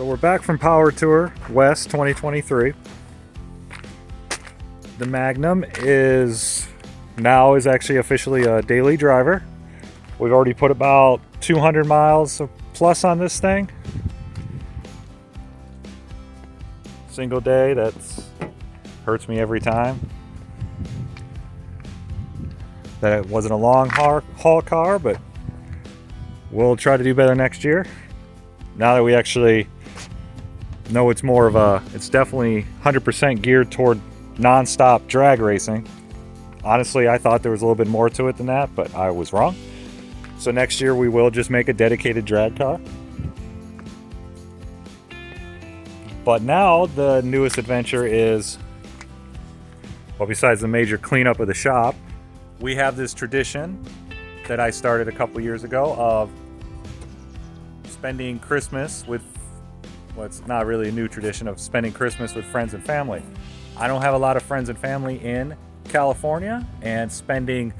So we're back from Power Tour West 2023. The Magnum is actually officially a daily driver. We've already put about 200 miles plus on this thing. Single day, that's hurts me every time. That it wasn't a long haul car, but we'll try to do better next year. Now that we actually know it's definitely 100% geared toward non-stop drag racing. Honestly, I thought there was a little bit more to it than that, but I was wrong. So next year we will just make a dedicated drag car. But now the newest adventure is, well, besides the major cleanup of the shop, we have this tradition that I started a couple years ago of spending Christmas with, well, it's not really a new tradition, of spending Christmas with friends and family. I don't have a lot of friends and family in California, and spending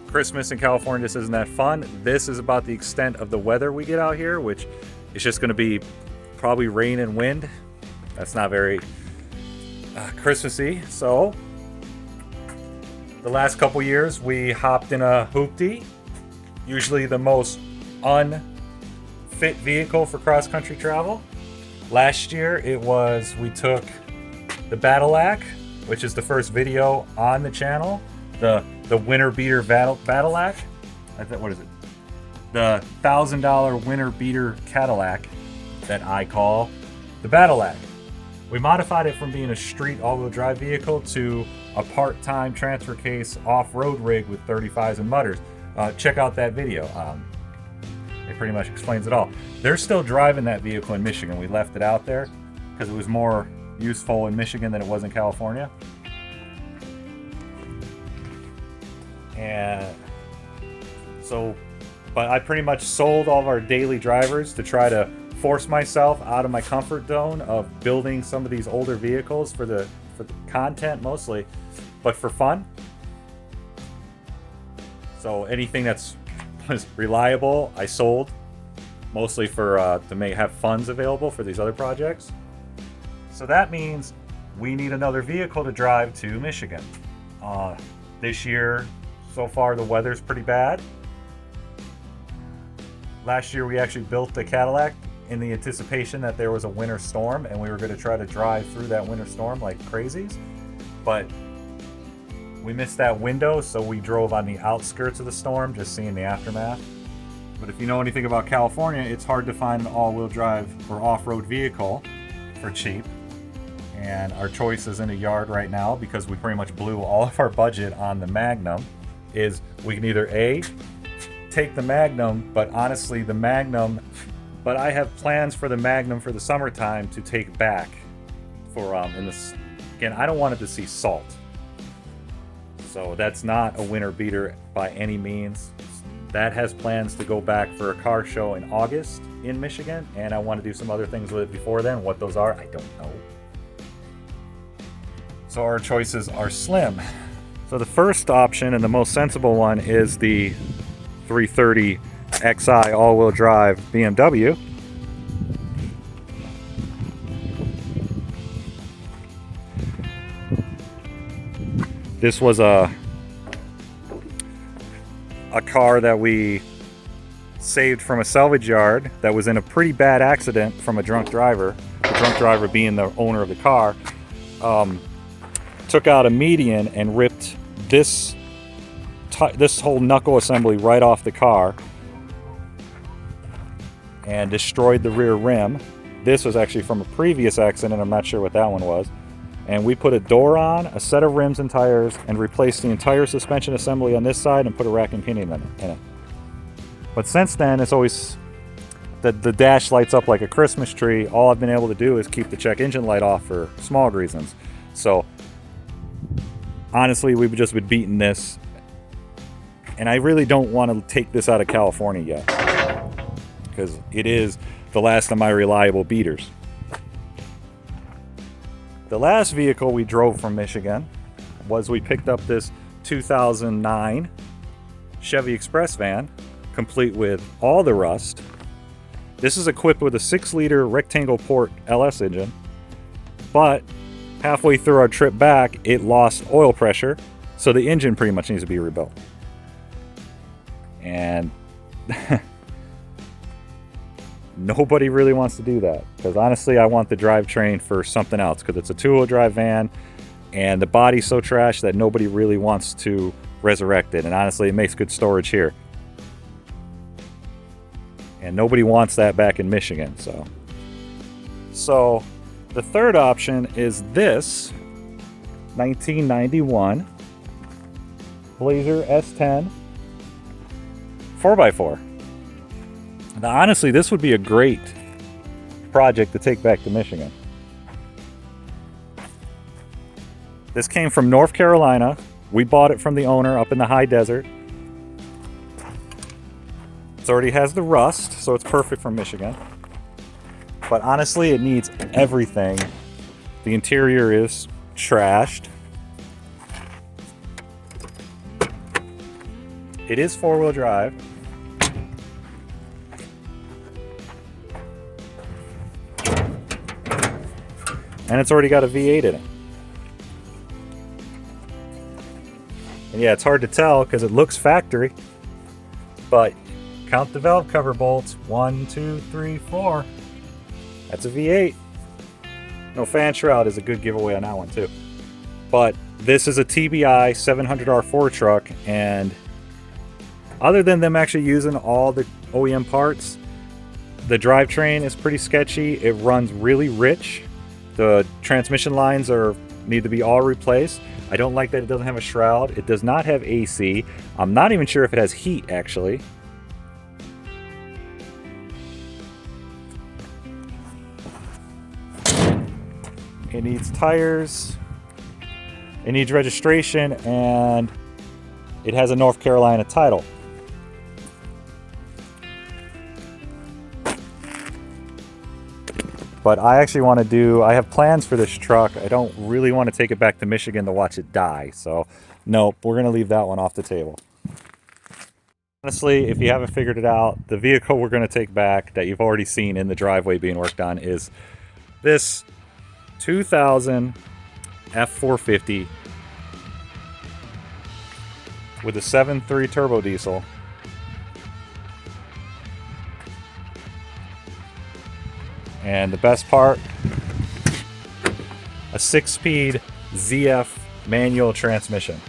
Christmas in California just isn't that fun. This is about the extent of the weather we get out here, which is just going to be probably rain and wind. That's not very Christmassy. So the last couple years we hopped in a hoopty, usually the most unfit vehicle for cross-country travel. Last year we took the Badillac, which is the first video on the channel, the winter beater Badillac. What is it? The $1,000 winter beater Cadillac that I call the Badillac. We modified it from being a street all-wheel drive vehicle to a part-time transfer case off-road rig with 35s and mudders. Check out that video. It pretty much explains it all. They're still driving that vehicle in Michigan. We left it out there because it was more useful in Michigan than it was in California. And so, but I pretty much sold all of our daily drivers to try to force myself out of my comfort zone of building some of these older vehicles for the content mostly, but for fun. So anything that's was reliable, I sold, mostly for to have funds available for these other projects. So that means we need another vehicle to drive to Michigan. This year, so far, the weather's pretty bad. Last year, we actually built the Cadillac in the anticipation that there was a winter storm, and we were going to try to drive through that winter storm like crazies. But we missed that window, so we drove on the outskirts of the storm, just seeing the aftermath. But if you know anything about California, it's hard to find an all-wheel drive or off-road vehicle for cheap. And our choice is in a yard right now because we pretty much blew all of our budget on the Magnum. Is we can either A, take the Magnum, but honestly but I have plans for the Magnum for the summertime to take back for again, I don't want it to see salt. So that's not a winter beater by any means. That has plans to go back for a car show in August in Michigan, and I want to do some other things with it before then. What those are, I don't know. So our choices are slim. So the first option and the most sensible one is the 330 Xi all-wheel drive BMW. This was a car that we saved from a salvage yard that was in a pretty bad accident from a drunk driver. The drunk driver being the owner of the car. Took out a median and ripped this whole knuckle assembly right off the car and destroyed the rear rim. This was actually from a previous accident. I'm not sure what that one was. And we put a door on, a set of rims and tires, and replaced the entire suspension assembly on this side and put a rack and pinion in it. But since then, it's always, the dash lights up like a Christmas tree. All I've been able to do is keep the check engine light off for small reasons. So honestly, we've just been beating this. And I really don't want to take this out of California yet, because it is the last of my reliable beaters. The last vehicle we drove from Michigan was we picked up this 2009 Chevy Express van, complete with all the rust, This is equipped with a 6-liter rectangle port LS engine, but halfway through our trip back, it lost oil pressure, so the engine pretty much needs to be rebuilt. And nobody really wants to do that, because honestly, I want the drivetrain for something else, because it's a 2-wheel drive van, and the body's so trash that nobody really wants to resurrect it. And honestly, it makes good storage here. And nobody wants that back in Michigan. So the third option is this 1991 Blazer S10 4x4. Now, honestly, this would be a great project to take back to Michigan. This came from North Carolina. We bought it from the owner up in the high desert. It already has the rust, so it's perfect for Michigan. But honestly, it needs everything. The interior is trashed. It is 4-wheel drive. And it's already got a V8 in it. And yeah, it's hard to tell because it looks factory, but count the valve cover bolts. 1, 2, 3, 4. That's a V8. No fan shroud is a good giveaway on that one too. But this is a TBI 700R4 truck, and other than them actually using all the OEM parts, the drivetrain is pretty sketchy. It runs really rich. The transmission lines need to be all replaced. I don't like that it doesn't have a shroud. It does not have AC. I'm not even sure if it has heat, actually. It needs tires. It needs registration, and it has a North Carolina title. But I actually want to I have plans for this truck. I don't really want to take it back to Michigan to watch it die. So, nope, we're going to leave that one off the table. Honestly, if you haven't figured it out, the vehicle we're going to take back that you've already seen in the driveway being worked on is this 2000 F450 with a 7.3 turbo diesel. And the best part, a 6-speed ZF manual transmission.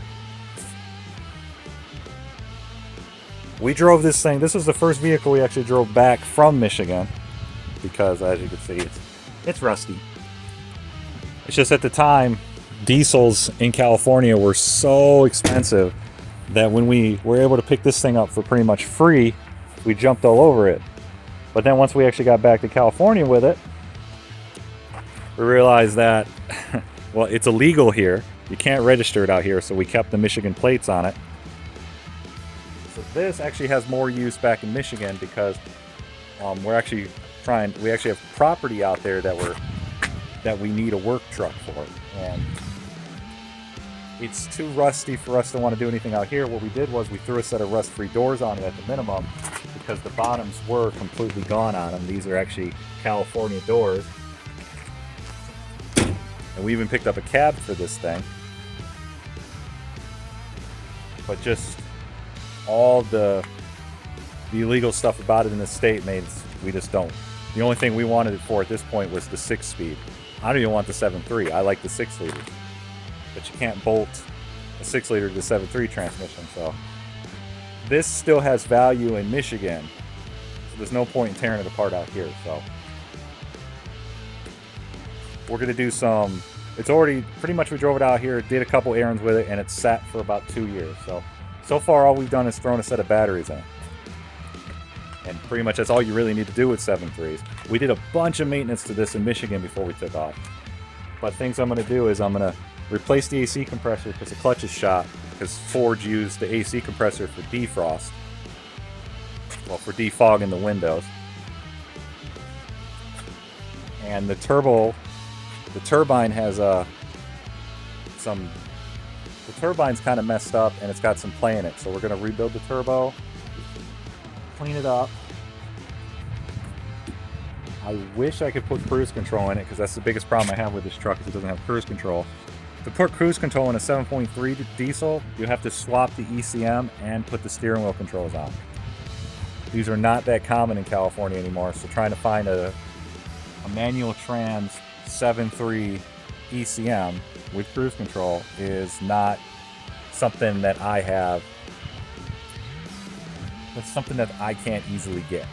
We drove this thing. This was the first vehicle we actually drove back from Michigan because, as you can see, it's rusty. It's just at the time, diesels in California were so expensive that when we were able to pick this thing up for pretty much free, we jumped all over it. But then once we actually got back to California with it, we realized that, well, it's illegal here. You can't register it out here, so we kept the Michigan plates on it. So this actually has more use back in Michigan because we actually have property out there that we need a work truck for. And it's too rusty for us to want to do anything out here. What we did was we threw a set of rust-free doors on it at the minimum because the bottoms were completely gone on them. These are actually California doors. And we even picked up a cab for this thing. But just all the illegal stuff about it in the state we just don't. The only thing we wanted it for at this point was the 6-speed. I don't even want the 7.3. I like the 6-liter. But you can't bolt a 6-liter to the 7.3 transmission. So this still has value in Michigan. So there's no point in tearing it apart out here. So we're going to do some. It's already pretty much, we drove it out here, did a couple errands with it, and it's sat for about 2 years. So far all we've done is thrown a set of batteries in. And pretty much that's all you really need to do with 7.3s. We did a bunch of maintenance to this in Michigan before we took off. But things I'm going to do is I'm going to replace the AC compressor because the clutch is shot, because Ford used the AC compressor for defrost. Well, for defogging the windows. And the turbine has the turbine's kind of messed up and it's got some play in it. So we're going to rebuild the turbo, clean it up, I wish I could put cruise control in it, because that's the biggest problem I have with this truck, is it doesn't have cruise control. To put cruise control in a 7.3 diesel, you have to swap the ECM and put the steering wheel controls on. These are not that common in California anymore, so trying to find a manual trans 7.3 ECM with cruise control is not something that I have. It's something that I can't easily get.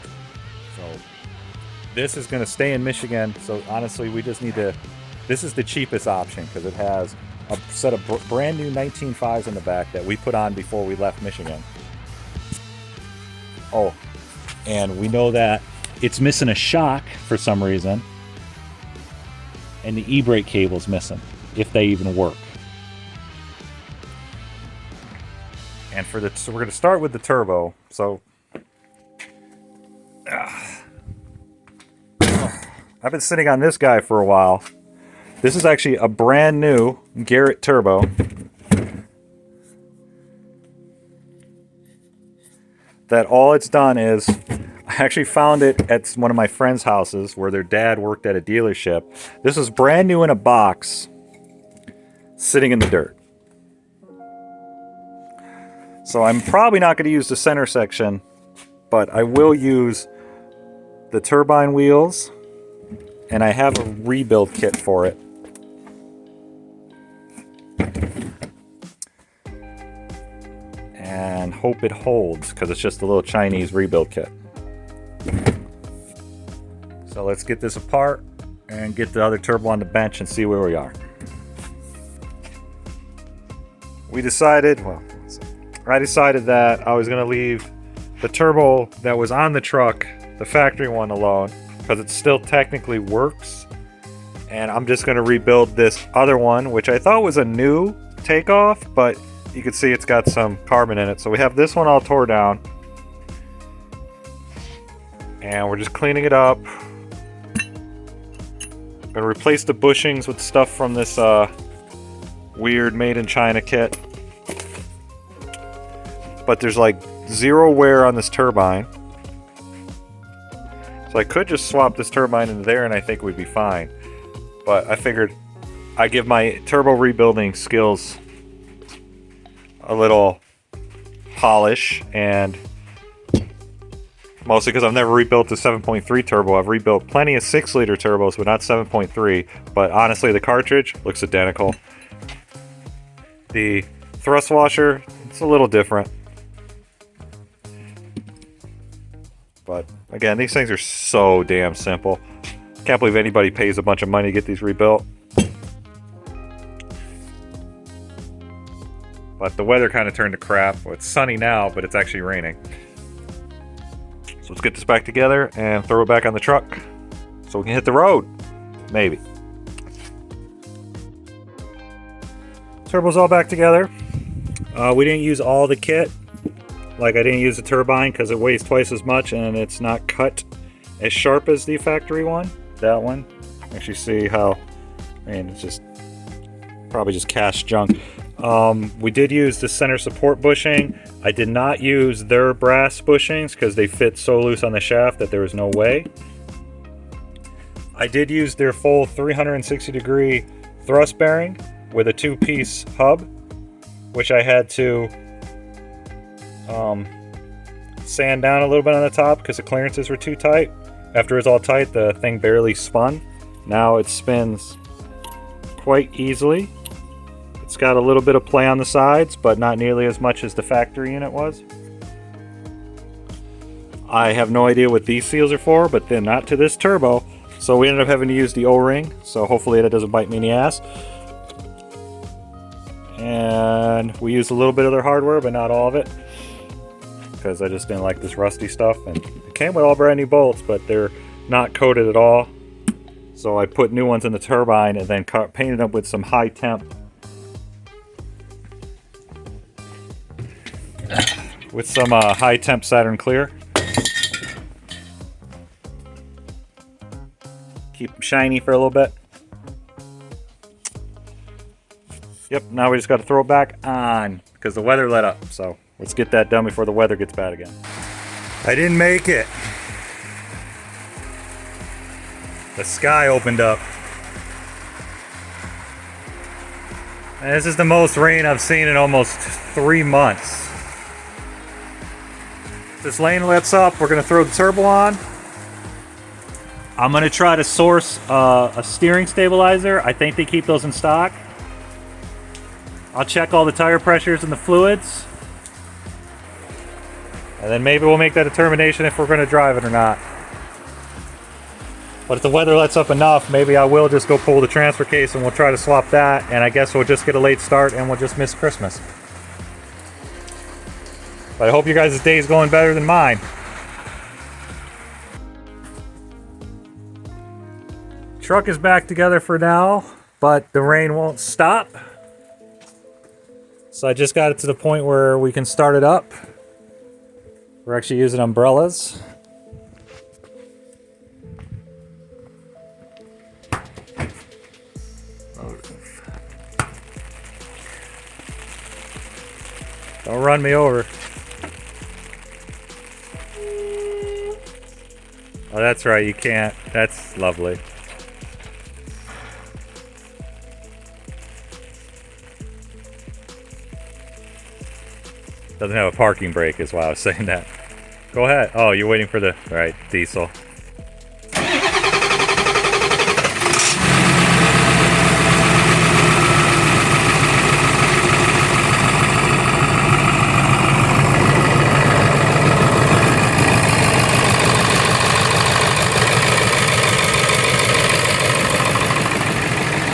So this is going to stay in Michigan, so honestly we just need to, this is the cheapest option because it has a set of brand new 19.5s in the back that we put on before we left Michigan. Oh, and we know that it's missing a shock for some reason, and the e-brake cable's missing, if they even work. And so we're going to start with the turbo. So I've been sitting on this guy for a while. This is actually a brand new Garrett turbo. That all it's done is, I actually found it at one of my friends' houses where their dad worked at a dealership. This is brand new in a box, sitting in the dirt. So I'm probably not going to use the center section, but I will use the turbine wheels, and I have a rebuild kit for it. And hope it holds, because it's just a little Chinese rebuild kit. So let's get this apart and get the other turbo on the bench and see where we are. We decided, well, I decided that I was going to leave the turbo that was on the truck, the factory one, alone, because it still technically works. And I'm just going to rebuild this other one, which I thought was a new takeoff, but you can see it's got some carbon in it. So we have this one all tore down, and we're just cleaning it up. Gonna replace the bushings with stuff from this weird made in China kit. But there's like zero wear on this turbine, so I could just swap this turbine into there and I think we'd be fine. But I figured I'd give my turbo rebuilding skills a little polish, and mostly because I've never rebuilt the 7.3 turbo. I've rebuilt plenty of 6-liter turbos, but not 7.3. But honestly, the cartridge looks identical. The thrust washer, it's a little different. But again, these things are so damn simple. Can't believe anybody pays a bunch of money to get these rebuilt. But the weather kind of turned to crap. Well, it's sunny now, but it's actually raining. So let's get this back together and throw it back on the truck so we can hit the road. Maybe. Turbo's all back together. We didn't use all the kit. Like, I didn't use the turbine because it weighs twice as much and it's not cut as sharp as the factory one. That one. Actually see how, I mean, it's just probably just cast junk. We did use the center support bushing. I did not use their brass bushings because they fit so loose on the shaft that there was no way. I did use their full 360-degree thrust bearing with a 2-piece hub, which I had to sand down a little bit on the top because the clearances were too tight. After it was all tight, the thing barely spun. Now it spins quite easily. It's got a little bit of play on the sides, but not nearly as much as the factory unit was. I have no idea what these seals are for, but they're not to this turbo. So we ended up having to use the O-ring, so hopefully that doesn't bite me in the ass. And we used a little bit of their hardware, but not all of it, because I just didn't like this rusty stuff. And it came with all brand new bolts, but they're not coated at all. So I put new ones in the turbine and then painted them with some high temp. With some high temp Saturn Clear. Keep them shiny for a little bit. Yep, now we just got to throw it back on because the weather let up. So let's get that done before the weather gets bad again. I didn't make it. The sky opened up. And this is the most rain I've seen in almost 3 months. This lane lets up, we're gonna throw the turbo on. I'm gonna try to source a steering stabilizer. I think they keep those in stock. I'll check all the tire pressures and the fluids. And then maybe we'll make that determination if we're gonna drive it or not. But if the weather lets up enough, maybe I will just go pull the transfer case and we'll try to swap that. And I guess we'll just get a late start and we'll just miss Christmas. But I hope you guys' day is going better than mine. Truck is back together for now, but the rain won't stop. So I just got it to the point where we can start it up. We're actually using umbrellas. Don't run me over. Oh, that's right, you can't. That's lovely. Doesn't have a parking brake is why I was saying that. Go ahead. Oh, you're waiting for the... Right, diesel.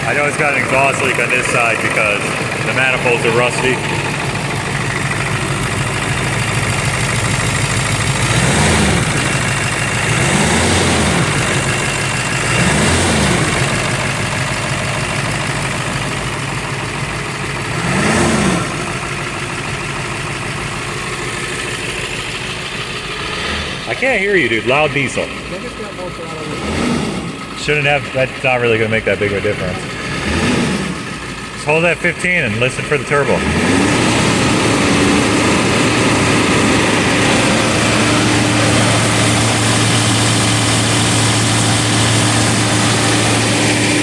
I know it's got an exhaust leak on this side because the manifolds are rusty. I can't hear you, dude. Loud diesel. Shouldn't have. That's not really going to make that big of a difference. Just hold that 15 and listen for the turbo.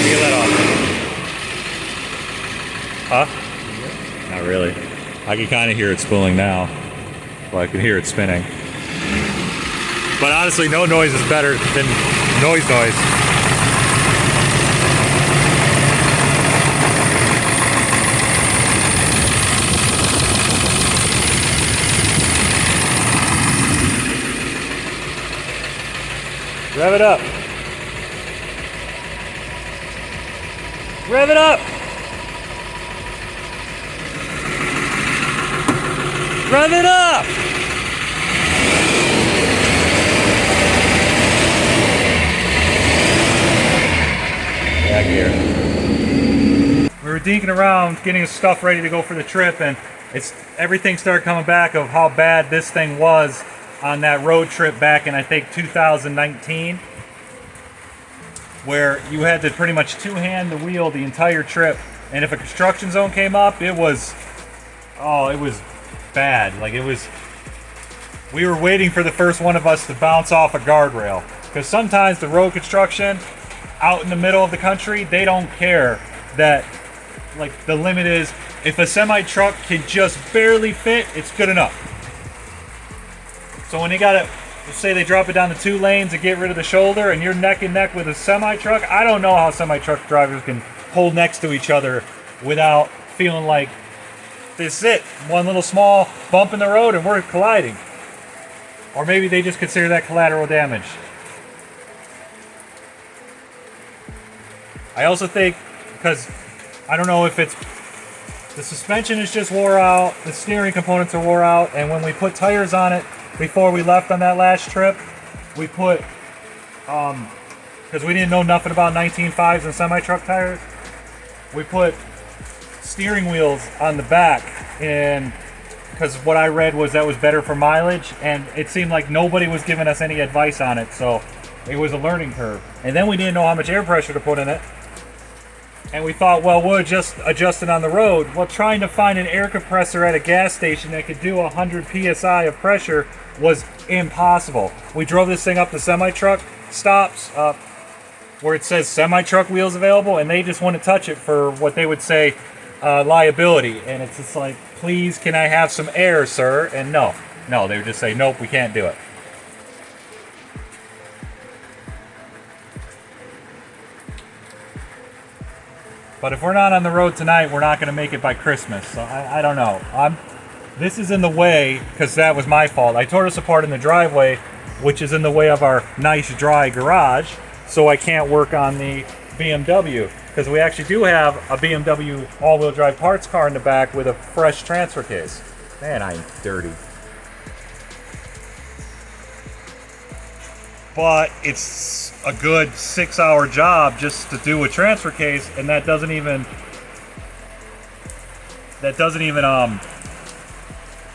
Get that off. Huh? Not really. I can kind of hear it spooling now. Well, I can hear it spinning. But honestly, no noise is better than noise. Rev it up. Rev it up. Rev it up. Back here. We were dinking around getting stuff ready to go for the trip, and everything started coming back of how bad this thing was on that road trip back in I think 2019, where you had to pretty much two-hand the wheel the entire trip, and if a construction zone came up, it was bad. Like we were waiting for the first one of us to bounce off a guardrail, because sometimes the road construction out in the middle of the country, they don't care that, like, the limit is if a semi truck can just barely fit, it's good enough. So when they gotta, say they drop it down to 2 lanes and get rid of the shoulder and you're neck and neck with a semi truck, I don't know how semi truck drivers can hold next to each other without feeling like this is it, one little small bump in the road and we're colliding. Or maybe they just consider that collateral damage. I also think, because I don't know if it's the suspension is just wore out, the steering components are wore out, and when we put tires on it before we left on that last trip, we put, because we didn't know nothing about 19.5s and semi-truck tires, we put steering wheels on the back, and because what I read was that was better for mileage, and it seemed like nobody was giving us any advice on it, so it was a learning curve. And then we didn't know how much air pressure to put in it. And we thought, well, we'll just adjust it on the road. Well, trying to find an air compressor at a gas station that could do 100 PSI of pressure was impossible. We drove this thing up the semi-truck stops, where it says semi-truck wheels available, and they just wouldn't touch it for what they would say liability. And it's just like, please, can I have some air, sir? And no, they would just say, nope, we can't do it. But if we're not on the road tonight, we're not going to make it by Christmas. So I don't know. This is in the way, because that was my fault. I tore this apart in the driveway, which is in the way of our nice dry garage. So I can't work on the BMW. Because we actually do have a BMW all-wheel drive parts car in the back with a fresh transfer case. Man, I'm dirty. But it's a good 6-hour job just to do a transfer case, and that doesn't even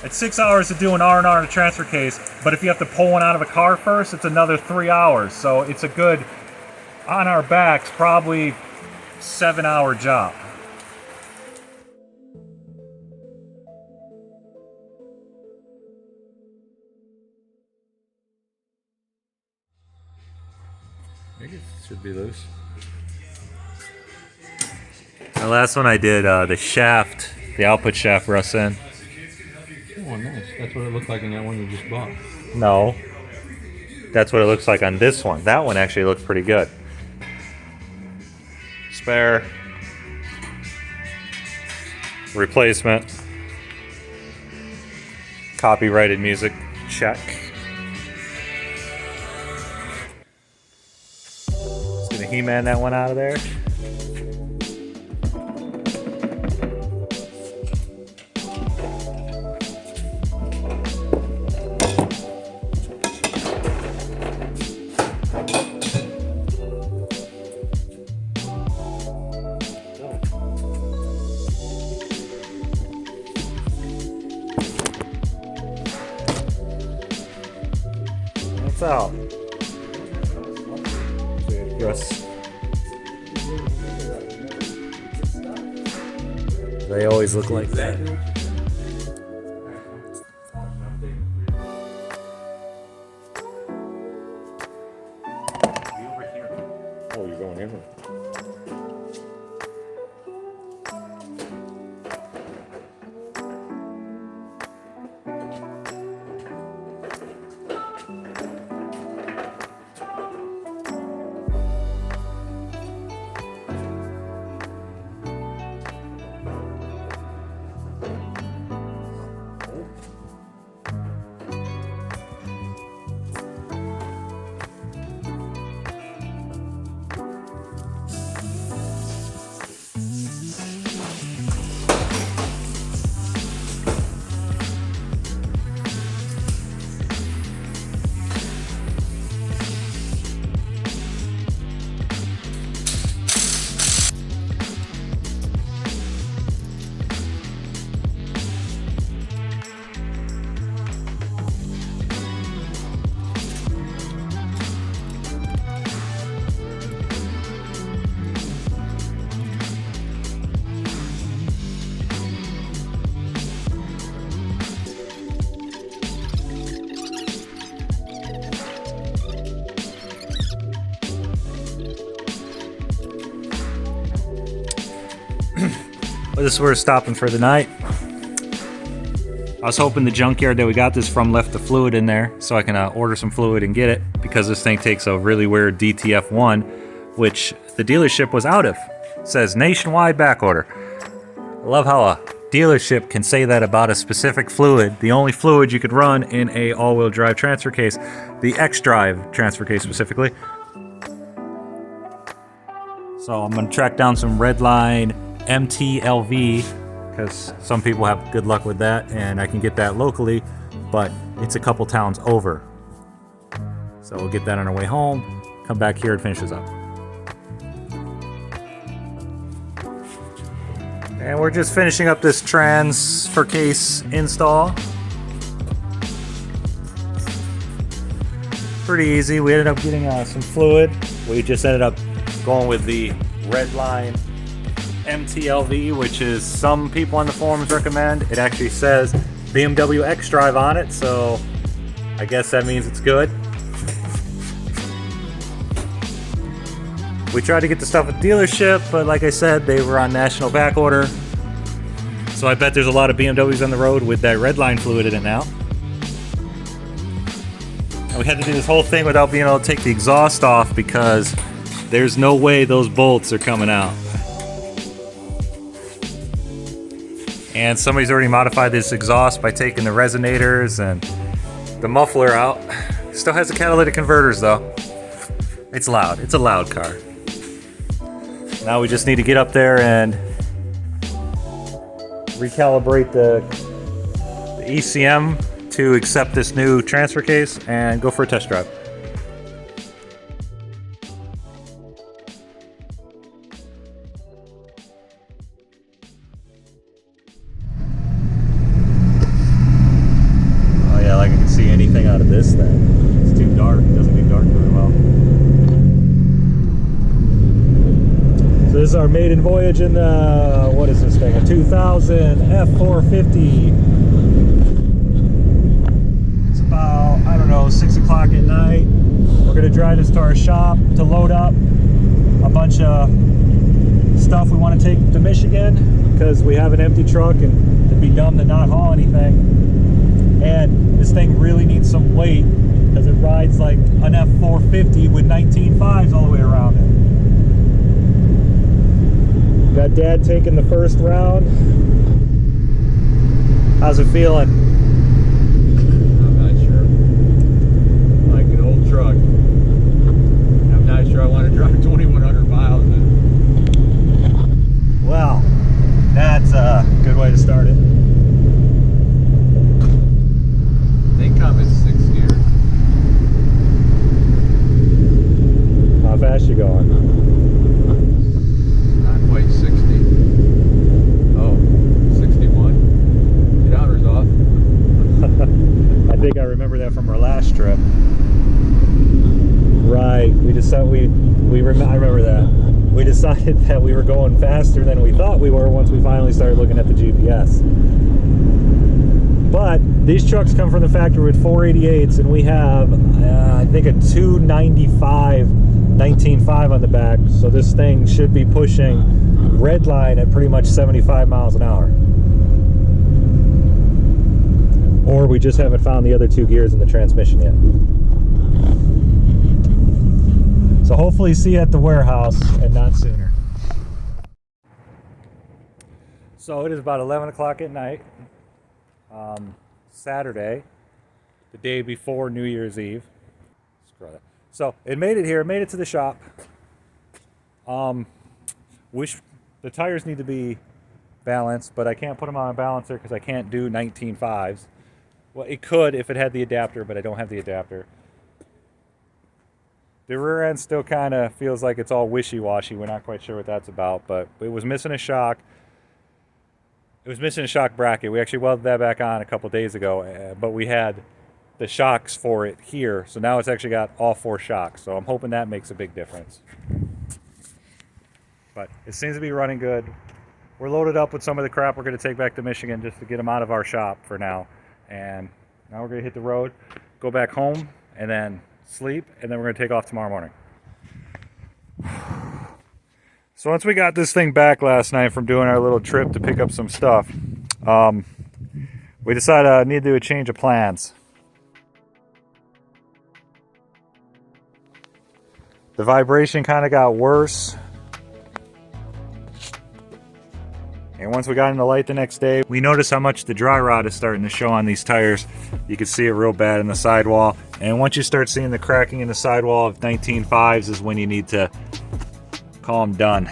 it's 6 hours to do an R&R in a transfer case, but if you have to pull one out of a car first, it's another 3 hours. So it's a good, on our backs, probably 7-hour job. I think it should be loose. The last one I did, the shaft, the output shaft rust in. Oh, nice. That's what it looked like in that one you just bought. No. That's what it looks like on this one. That one actually looked pretty good. Spare. Replacement. Copyrighted music. Check. Just gonna He-Man that one out of there. It's out. Yes. They always look like that. Oh, you're going in there. Well, this is where we're stopping for the night. I was hoping the junkyard that we got this from left the fluid in there so I can order some fluid and get it, because this thing takes a really weird DTF1, which the dealership was out of. It says nationwide back order. I love how a dealership can say that about a specific fluid, the only fluid you could run in a all-wheel drive transfer case, the X-Drive transfer case specifically. So I'm going to track down some Redline MTLV, because some people have good luck with that, and I can get that locally, but it's a couple towns over. So we'll get that on our way home, come back here and finish this up. And we're just finishing up this transfer case install. Pretty easy. We ended up getting some fluid. We just ended up going with the Redline MTLV, which is some people on the forums recommend. It actually says BMW X-Drive on it, so I guess that means it's good. We tried to get the stuff at the dealership, but like I said, they were on national back order. So I bet there's a lot of BMWs on the road with that red line fluid in it now. And we had to do this whole thing without being able to take the exhaust off because there's no way those bolts are coming out. And somebody's already modified this exhaust by taking the resonators and the muffler out. Still has the catalytic converters though. It's loud. It's a loud car. Now we just need to get up there and recalibrate the ECM to accept this new transfer case and go for a test drive. Oh yeah, like I can see anything out of this thing. It's too dark. It doesn't do dark very well. So this is our maiden voyage in the, what is this thing? A 2000 F450. It's about, I don't know, 6 o'clock at night. We're gonna drive this to our shop to load up a bunch of stuff we want to take to Michigan because we have an empty truck and it'd be dumb to not haul anything. And this thing really needs some weight because it rides like an F450 with 19.5s all the way around it. Got Dad taking the first round. How's it feeling? I'm not sure. Like an old truck. I'm not sure I want to drive 2,100 miles in. Well, that's a good way to start it. They come in 6th gear. How fast you going? Not quite 60. Oh, 61. Speedometer's off. I think I remember that from our last trip. Right, we decided I remember that. We decided that we were going faster than we thought we were once we finally started looking at the GPS. But these trucks come from the factory with 488s, and we have, I think, a 295 19.5 on the back. So this thing should be pushing red line at pretty much 75 miles an hour. Or we just haven't found the other 2 gears in the transmission yet. So hopefully see you at the warehouse and not sooner. So it is about 11 o'clock at night. Saturday, the day before New Year's Eve. Screw that. So it made it here, it made it to the shop. Wish the tires need to be balanced, but I can't put them on a balancer because I can't do 19.5s. Well, it could if it had the adapter, but I don't have the adapter. The rear end still kind of feels like it's all wishy-washy. We're not quite sure what that's about, but it was missing a shock. It was missing a shock bracket. We actually welded that back on a couple days ago, but we had the shocks for it here. So now it's actually got all 4 shocks. So I'm hoping that makes a big difference. But it seems to be running good. We're loaded up with some of the crap we're going to take back to Michigan just to get them out of our shop for now. And now we're going to hit the road, go back home, and then sleep, and then we're going to take off tomorrow morning. So once we got this thing back last night from doing our little trip to pick up some stuff, we decided I need to do a change of plans. The vibration kind of got worse. And once we got in the light the next day, we noticed how much the dry rot is starting to show on these tires. You can see it real bad in the sidewall. And once you start seeing the cracking in the sidewall of 19.5s is when you need to call them done.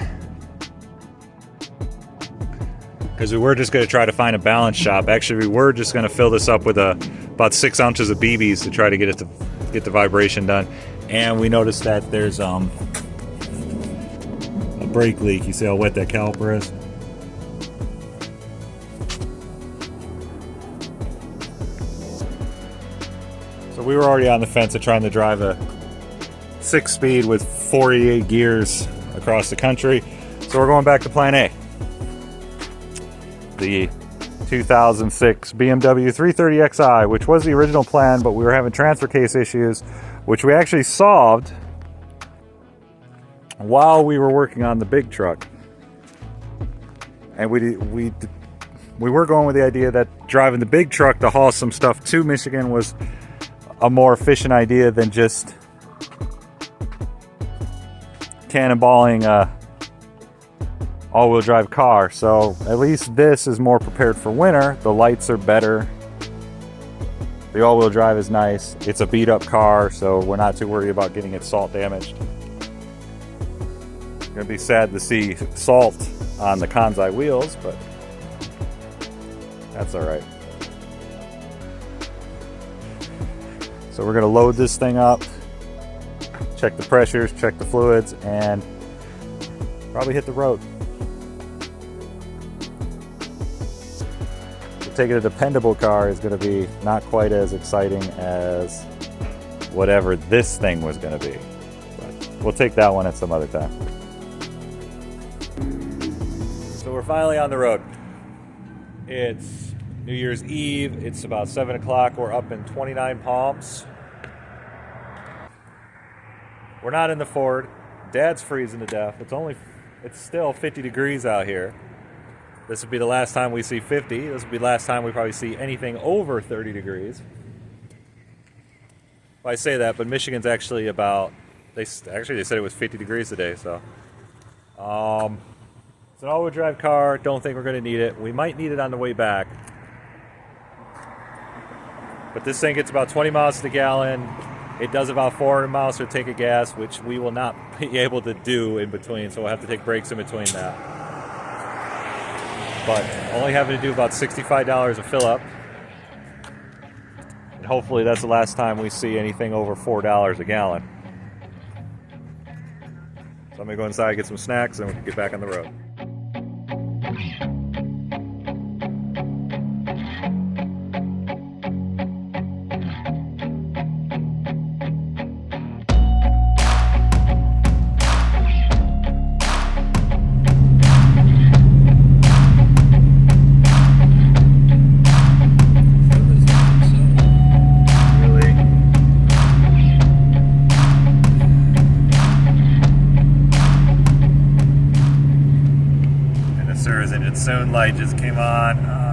Because we were just going to try to find a balance shop. Actually, we were just going to fill this up with about 6 ounces of BBs to try to get the vibration done. And we noticed that there's a brake leak. You see how wet that caliper is? So we were already on the fence of trying to drive a 6-speed with 48 gears across the country. So we're going back to plan A. The 2006 BMW 330xi, which was the original plan, but we were having transfer case issues, which we actually solved while we were working on the big truck. And we were going with the idea that driving the big truck to haul some stuff to Michigan was a more efficient idea than just cannonballing a all-wheel drive car. So at least this is more prepared for winter. The lights are better. The all-wheel drive is nice. It's a beat-up car, so we're not too worried about getting it salt damaged. It's gonna be sad to see salt on the Kansai wheels, but that's all right. So we're gonna load this thing up, check the pressures, check the fluids, and probably hit the road. Taking a dependable car is going to be not quite as exciting as whatever this thing was going to be. But we'll take that one at some other time. So we're finally on the road. It's New Year's Eve. It's about 7 o'clock. We're up in 29 Palms. We're not in the Ford. Dad's freezing to death. It's still 50 degrees out here. This would be the last time we see 50. This would be the last time we probably see anything over 30 degrees. Well, I say that, but Michigan's actually they said it was 50 degrees today, so. It's an all-wheel drive car. Don't think we're going to need it. We might need it on the way back. But this thing gets about 20 miles to the gallon. It does about 400 miles to a tank of gas, which we will not be able to do in between, so we'll have to take breaks in between that. But only having to do about $65 a fill up. And hopefully that's the last time we see anything over $4 a gallon. So I'm gonna go inside, get some snacks, and we can get back on the road. Soon light just came on.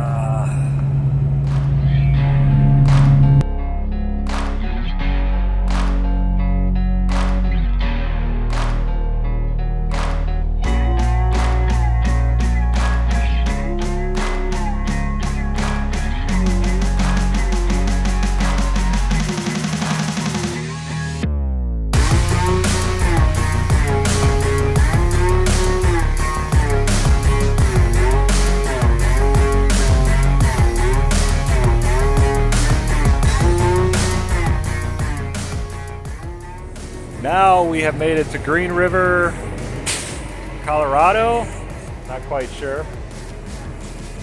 Now we have made it to Green River, Colorado. Not quite sure.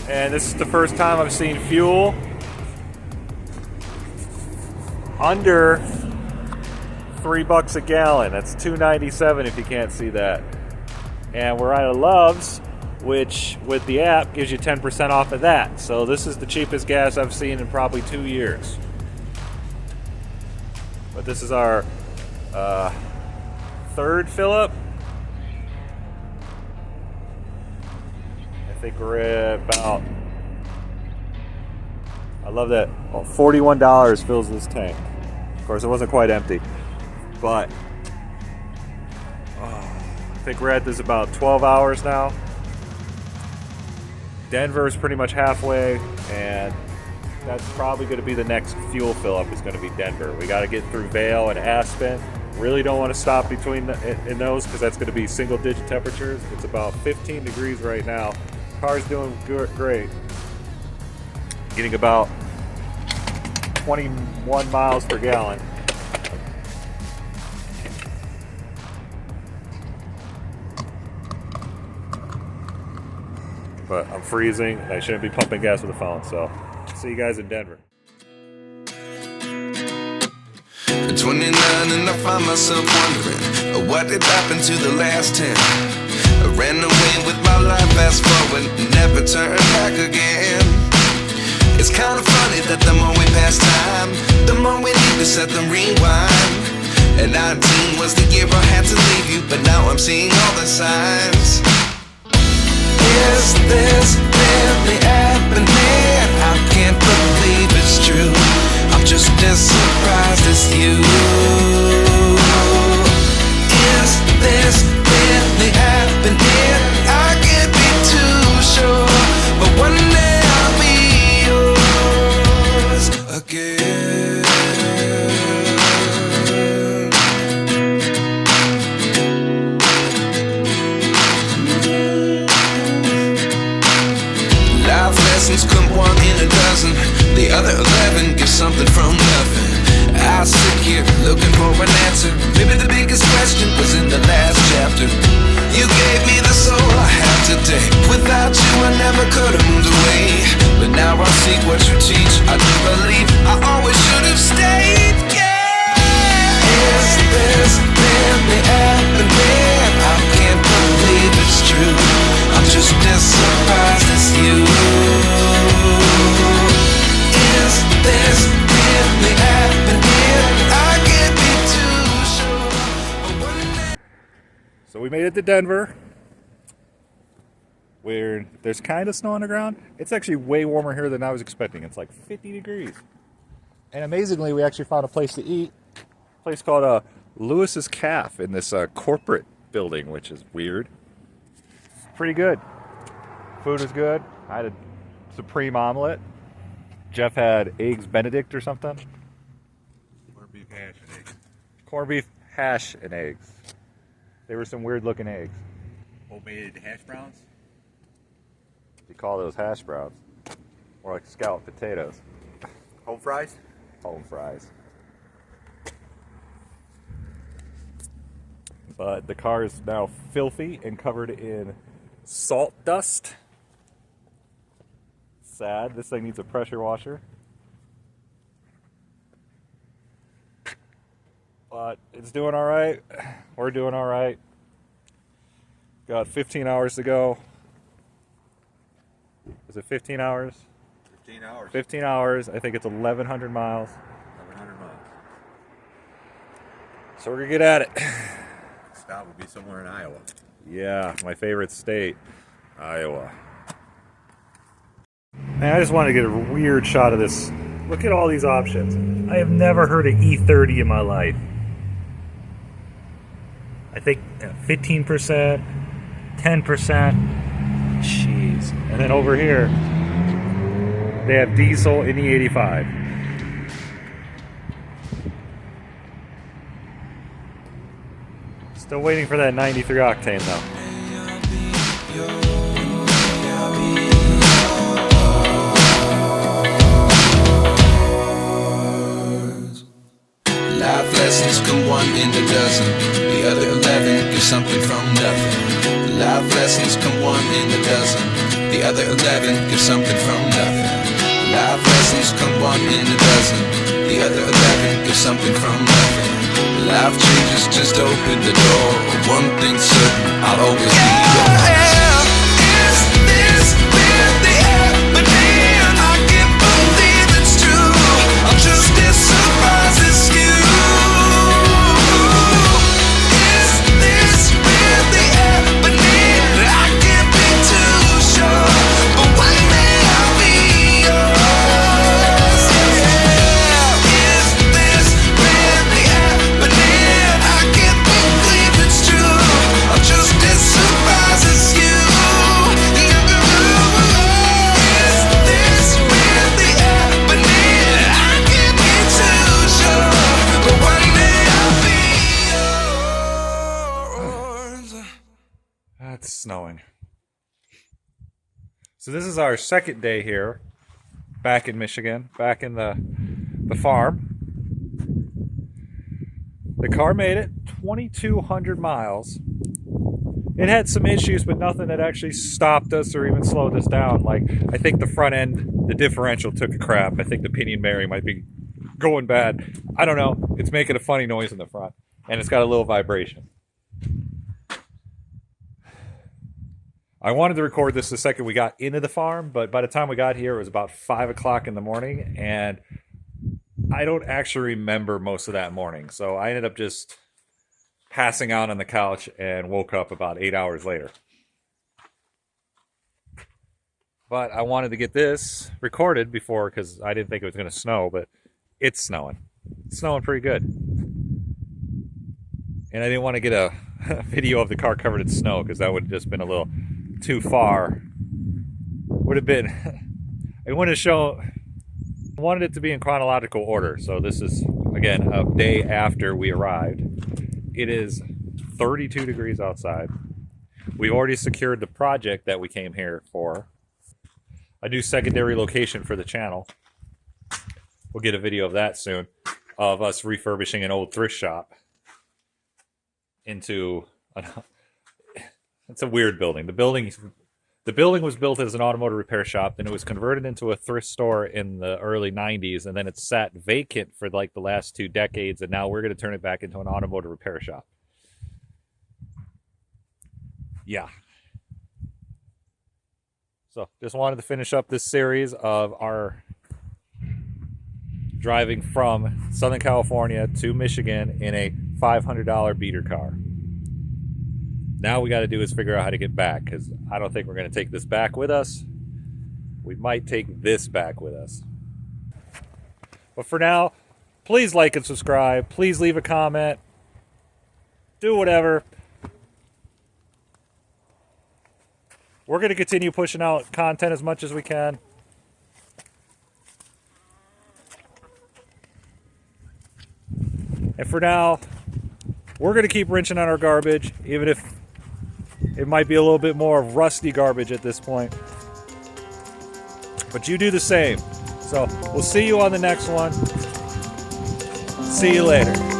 And this is the first time I've seen fuel under $3 a gallon. That's $2.97 if you can't see that. And we're out of Love's, which with the app gives you 10% off of that. So this is the cheapest gas I've seen in probably 2 years. But this is our third fill up. I think we're at about, I love that, well, $41 fills this tank. Of course, it wasn't quite empty, but I think we're at this about 12 hours now. Denver's pretty much halfway, and that's probably going to be the next fuel fill up is going to be Denver. We got to get through Vail and Aspen. Really don't want to stop between in those because that's going to be single digit temperatures. It's about 15 degrees right now. Car's doing great. Getting about 21 miles per gallon. But I'm freezing and I shouldn't be pumping gas with the phone, so see you guys in Denver. 29 and I find myself wondering what did happen to the last 10. I ran away with my life, fast forward, never turn back again. It's kind of funny that the more we pass time, the more we need to set the rewind. And 19 was the year I had to leave you, but now I'm seeing all the signs. Is this really happening? I can't believe it's true. I'm just as surprised as you. Is this really happening? I can't be too sure, but one day I'll be yours again. Life lessons come one in a dozen. The other 11 give something from nothing. I sit here looking for an answer. Maybe the biggest question was in the last chapter. You gave me the soul I have today. Without you I never could have moved away. But now I see what you teach. I do believe I always should have stayed. Yeah. Is this really happening? I can't believe it's true. I'm just as surprised as you. Is this really happening? I can't be too sure. So we made it to Denver, where there's kind of snow on the ground. It's actually way warmer here than I was expecting. It's like 50 degrees. And amazingly, we actually found a place to eat. A place called Lewis's Calf in this corporate building, which is weird. Pretty good. Food was good. I had a supreme omelet. Jeff had eggs Benedict or something. Corned beef hash and eggs. Corned beef hash and eggs. They were some weird looking eggs. Homemade hash browns. You call those hash browns. More like scalloped potatoes. Home fries. Home fries. But the car is now filthy and covered in salt dust. Sad. This thing needs a pressure washer. But it's doing all right. We're doing all right. Got 15 hours to go. Is it 15 hours? 15 hours. 15 hours. I think it's 1,100 miles. 1,100 miles. So we're going to get at it. Stop would be somewhere in Iowa. Yeah, my favorite state, Iowa. Man, I just wanted to get a weird shot of this. Look at all these options. I have never heard of E30 in my life. I think 15%, 10%. Jeez. And then over here, they have diesel and E85. Still waiting for that 93 octane though. Life lessons come one in a dozen. The other 11 give something from nothing. Life lessons come one in a dozen. The other 11 give something from nothing. Life lessons come one in a dozen. The other 11 give something from nothing. Life changes, just open the door. One thing's certain, I'll always be yours. Is this really happening? I can't believe it's true. I'm just as surprised as you. Is this really happening? I can't be too sure, but one day I'll be yours. Yeah. Is this really happening? I can't believe it's true. I'm just as surprised as you. Is this really happening? I can't be too sure, but one day I'll be yours. It's snowing. So this is our second day here, back in Michigan, back in the farm. The car made it 2,200 miles. It had some issues, but nothing that actually stopped us or even slowed us down. Like, I think the front end, the differential took a crap. I think the pinion bearing might be going bad. I don't know. It's making a funny noise in the front, and it's got a little vibration. I wanted to record this the second we got into the farm, but by the time we got here, it was about 5 o'clock in the morning, and I don't actually remember most of that morning. So I ended up just passing out on the couch and woke up about 8 hours later. But I wanted to get this recorded before, because I didn't think it was going to snow, but it's snowing. It's snowing pretty good. And I didn't want to get a video of the car covered in snow, because that would have just been a little too far. Would have been, I wanted it to be in chronological order. So this is, again, a day after we arrived. It is 32 degrees outside. We've already secured the project that we came here for. A new secondary location for the channel. We'll get a video of that soon, of us refurbishing an old thrift shop into it's a weird building. The building was built as an automotive repair shop, then it was converted into a thrift store in the early 90s, and then it sat vacant for like the last 2 decades, and now we're going to turn it back into an automotive repair shop. Yeah. So just wanted to finish up this series of our driving from Southern California to Michigan in a $500 beater car. Now we got to do is figure out how to get back, because I don't think we're going to take this back with us. We might take this back with us. But for now, please like and subscribe. Please leave a comment. Do whatever. We're going to continue pushing out content as much as we can. And for now, we're going to keep wrenching on our garbage, even if it might be a little bit more rusty garbage at this point. But you do the same. So we'll see you on the next one. See you later.